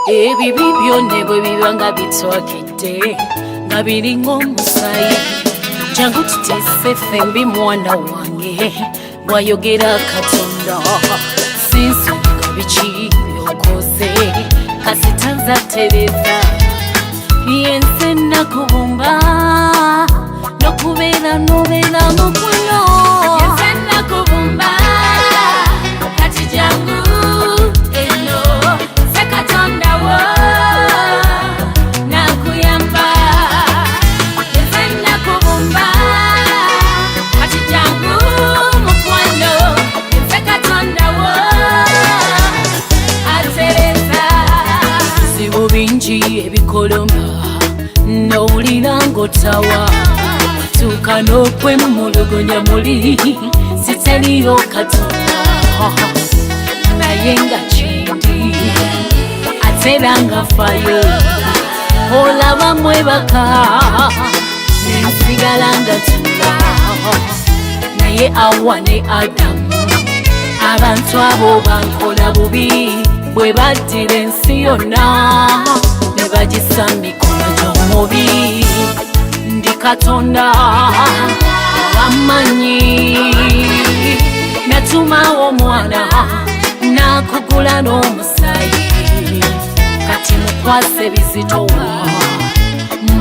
ebibi byonna bwe biba nga bitwakidde nga biringa omusaayi jangu tutise fembi mwana wange bwayogera Katonda sinsonga biki byokoze kasitanza tereza yense nakubumba nokubeera nobeera mukwano yense nakubumba kati jangu eno se Katonda wo nakuyamba yense nakubumba kati jangu mukwano yense Katonda wo atereza sibu bingi ebikoloma nowulira ng'otawa watuuka n'okwemumulugunya muli siteriyo Katonda naye nga kindi ate era nga fayo olaba mwebaka nensigala nga tula naye Awa ne Adamu abantu abo bankola bubi bwe baddira ensi yonna ne bagisa mikono gy'omubi ndi Katonda wamanyi natumawo omwana nakugula n'omusaayi kati mukwase bizitowa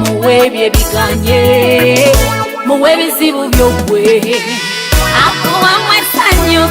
muwe ebyebiganye muwe ebizibu by'ogwe akuwamu essanyu